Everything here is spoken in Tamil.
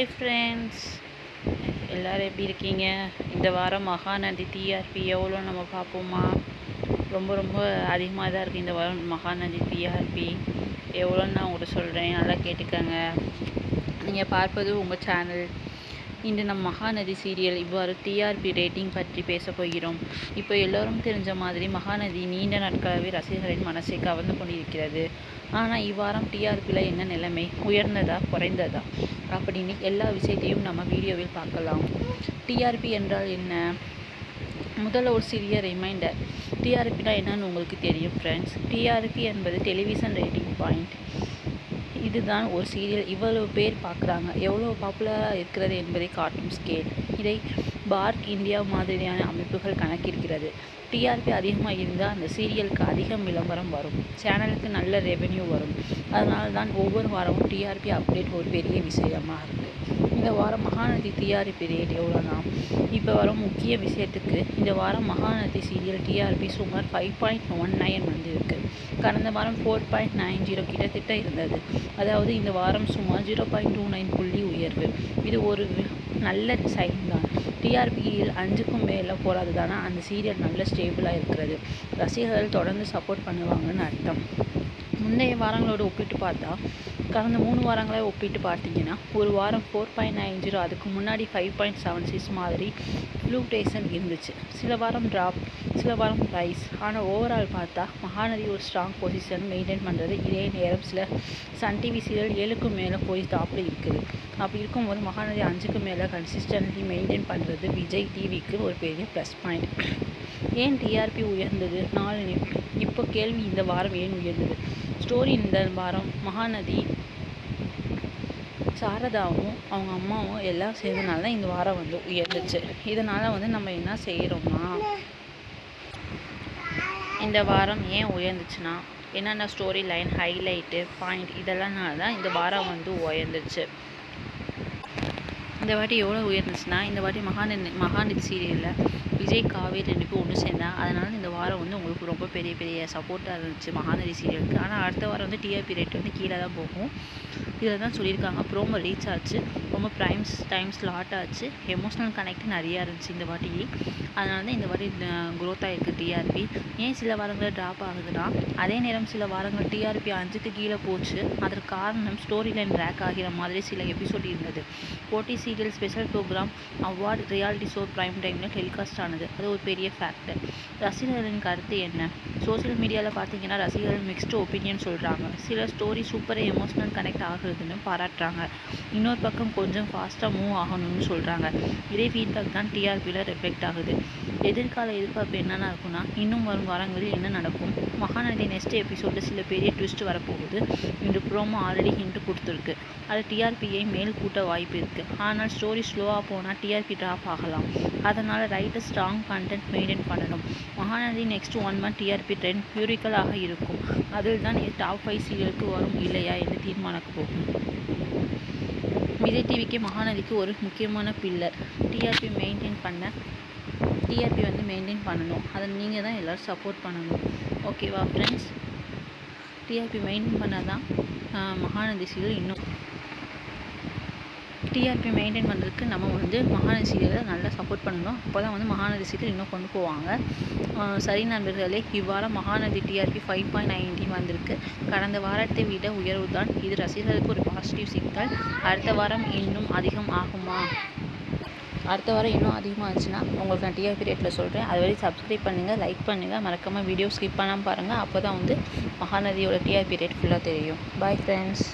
ஹாய் ஃப்ரெண்ட்ஸ், எல்லோரும் எப்படி இருக்கீங்க? இந்த வாரம் மகாநதி டிஆர்பி எவ்வளோ நம்ம பார்ப்போமா? ரொம்ப ரொம்ப அதிகமாக தான் இருக்குது இந்த வாரம் மகாநதி டிஆர்பி. எவ்வளோன்னு நான் உங்கள்கிட்ட சொல்கிறேன், நல்லா கேட்டுக்கோங்க. நீங்கள் பார்ப்பது உங்கள் சேனல். இன்று நம் மகாநதி சீரியல் இவ்வாறு டிஆர்பி ரேட்டிங் பற்றி பேச போகிறோம். இப்போ எல்லோரும் தெரிஞ்ச மாதிரி மகாநதி நீண்ட நாட்களாகவே ரசிகர்களின் மனசை கவர்ந்து கொண்டிருக்கிறது. ஆனால் இவ்வாரம் டிஆர்பியில் என்ன நிலைமை, உயர்ந்ததா குறைந்ததா அப்படின்னு எல்லா விஷயத்தையும் நம்ம வீடியோவில் பார்க்கலாம். டிஆர்பி என்றால் என்ன? முதல்ல ஒரு சிறிய ரிமைண்டர். டிஆர்பினா என்னன்னு உங்களுக்கு தெரியும் ஃப்ரெண்ட்ஸ். டிஆர்பி என்பது டெலிவிஷன் ரேட்டிங் பாயிண்ட். இதுதான் ஒரு சீரியல் இவ்வளவு பேர் பார்க்குறாங்க, எவ்வளோ பாப்புலராக இருக்கிறது என்பதை காட்டும் ஸ்கேல். இதை பார்க் இந்தியா மாதிரியான அமைப்புகள் கணக்கிடுகிறது. டிஆர்பி அதிகமாக இருந்தால் அந்த சீரியலுக்கு அதிகம் விளம்பரம் வரும், சேனலுக்கு நல்ல ரெவென்யூ வரும். அதனால தான் ஒவ்வொரு வாரமும் டிஆர்பி அப்டேட் ஒரு பெரிய விஷயமாக இருக்குது. இந்த வாரம் மகாநதி டிஆர்பி ரேட் எவ்வளோனா, இப்போ வரும் முக்கிய விஷயத்துக்கு இந்த வாரம் மகாநதி சீரியல் டிஆர்பி சுமார் 5.19 வந்திருக்கு. கடந்த வாரம் 4.90 கிட்டத்தட்ட இருந்தது. அதாவது இந்த வாரம் சுமார் 0.29 புள்ளி உயர்வு. இது ஒரு நல்ல சைன் தான். டிஆர்பியில் 5க்கும் மேலே போகிறது தானே அந்த சீரியல் நல்ல ஸ்டேபிளாக இருக்கிறது. ரசிகர்கள் தொடர்ந்து சப்போர்ட் பண்ணுவாங்கன்னு அர்த்தம். முந்தைய வாரங்களோடு ஒப்பிட்டு பார்த்தா கடந்த 3 வாரங்களை ஒப்பிட்டு பார்த்தீங்கன்னா ஒரு வாரம் 4.90, அதுக்கு முன்னாடி 5.76 மாதிரி ஃப்ளூக்டேஷன் இருந்துச்சு. சில வாரம் ட்ராப், சில வாரம் ரைஸ். ஆனால் ஓவரால் பார்த்தா மகாநதி ஒரு ஸ்ட்ராங் பொசிஷன் மெயின்டைன் பண்ணுறது. இதே நேரம் சில சன் டிவி சீரியல் 7க்கும் மேலே போய் டாப்பில் இருக்குது. அப்படி இருக்கும்போது மகாநதி 5க்கு மேலே கன்சிஸ்டன்சி மெயின்டைன் பண்ணுறது விஜய் டிவிக்கு ஒரு பெரிய ப்ளஸ் பாயிண்ட். ஏன் டிஆர்பி உயர்ந்தது? இப்போ கேள்வி, இந்த வாரம் ஏன் உயர்ந்தது? ஸ்டோரி. இந்த வாரம் மகாநதி சாரதாவும் அவங்க அம்மாவும் எல்லாம் சேர்ந்தனால தான் இந்த வாரம் உயர்ந்துச்சு. இதனால் நம்ம என்ன செய்கிறோம்னா, இந்த வாரம் ஏன் உயர்ந்துச்சுன்னா என்னென்ன ஸ்டோரி லைன், ஹைலைட்டு, பாயிண்ட் இதெல்லாம்னால தான் இந்த வாரம் உயர்ந்துச்சு. இந்த வாட்டி எவ்வளோ உயர்ந்துச்சுன்னா, இந்த வாட்டி மகாநதி சீரியலில் விஜய் காவேரி 2 பேரும் ஒன்று சேர்ந்தாங்க. அதனால் இந்த வாரம் உங்களுக்கு ரொம்ப பெரிய பெரிய சப்போர்ட்டாக இருந்துச்சு மகாநதி சீரியலுக்கு. ஆனால் அடுத்த வாரம் டிஆர்பி ரேட் கீழே தான் போகும். இதில் தான் சொல்லியிருக்காங்க. ப்ரோமோ ரீச் ஆச்சு, ரொம்ப டைம் ஸ்லாட் ஆச்சு, எமோஷ்னல் கனெக்ட் நிறையா இருந்துச்சு இந்த வாட்டி. அதனால தான் இந்த வாட்டி க்ரோத் ஆகிருக்கு டிஆர்பி. ஏன் சில வாரங்களில் ட்ராப் ஆகுதுன்னா, அதே நேரம் சில வாரங்கள் டிஆர்பி 5க்கு கீழே போச்சு. அதற்கு காரணம் ஸ்டோரி லைன் ட்ராக் ஆகிற மாதிரி சில எபிசோட் இருந்தது. போட்டி serial special program, award, reality show prime டைமில் டெலிகாஸ்ட் ஆனது. அது ஒரு பெரிய ஃபேக்டர். ரசிகர்களின் கருத்து என்ன? சோசியல் மீடியாவில் பார்த்தீங்கன்னா ரசிகர்கள் மிக்ஸ்டு ஒப்பீனியன் சொல்கிறாங்க. சில ஸ்டோரி சூப்பராக எமோஷ்னல் கனெக்ட் ஆகுதுன்னு பாராட்டுறாங்க. இன்னொரு பக்கம் கொஞ்சம் ஃபாஸ்ட்டாக மூவ் ஆகணும்னு சொல்கிறாங்க. இதே ஃபீட்பேக் தான் டிஆர்பியில் ரிஃப்ளெக்ட் ஆகுது. எதிர்கால எதிர்பார்ப்பு என்னென்னா இருக்குன்னா, இன்னும் வரும் வாரங்களில் என்ன நடக்கும்? மகாநதி நெக்ஸ்ட் எபிசோடில் சில பெரிய ட்விஸ்ட் வரப்போகுது. இன்று ப்ரோமோ ஆல்ரெடி ஹிண்ட் கொடுத்துருக்கு. அது டிஆர்பியை மேல் கூட்ட வாய்ப்பு இருக்குது. ஆனால் ஸ்டோரி ஸ்லோவாக போனால் டிஆர்பி ட்ராப் ஆகலாம். அதனால் ரைட்டர் ஸ்ட்ராங் கண்டென்ட் மெயின்டைன் பண்ணணும். Mahanadi next 1 month TRP trend பியூரிக்கலாக இருக்கும். அதில் தான் டாப் 5 சீரியலுக்கு வரும் இல்லையா என்று தீர்மானிக்க போகும். விஜய் டிவிக்கு மகாநதிக்கு ஒரு முக்கியமான பில்லர். டிஆர்பி மெயின்டைன் பண்ணணும். அதை நீங்கள் தான் எல்லோரும் சப்போர்ட் பண்ணணும். ஓகேவா ஃப்ரெண்ட்ஸ்? டிஆர்பி மெயின்டைன் பண்ணால் தான் மகாநதி சீரியல் இன்னும் டிஆர்பி மெயின்டைன் பண்ணுறதுக்கு நம்ம மகாநதி சீரியலை நல்லா சப்போர்ட் பண்ணணும். அப்போ தான் மகாநதி சீரியல் இன்னும் கொண்டு போவாங்க. சரி நண்பர்களே, இவ்வாரம் மகாநதி டிஆர்பி 5.19 வந்திருக்கு. கடந்த வாரத்தை விட உயர்வு தான். இது ரசிகர்களுக்கு ஒரு பாசிட்டிவ் சிக்னல். அடுத்த வாரம் இன்னும் அதிகம் ஆகுமா? அடுத்த வாரம் இன்னும் அதிகமாகிடுச்சுன்னா உங்களுக்கு நான் டிஆர்பி ரேட்டில் சொல்கிறேன். அது வரை சப்ஸ்கிரைப் பண்ணுங்கள், லைக் பண்ணுங்கள், மறக்காமல் வீடியோ ஸ்கிப் பண்ணாமல் பாருங்கள். அப்போ தான் மகாநதியோட டிஆர்பி ரேட் ஃபுல்லாக தெரியும். Bye friends.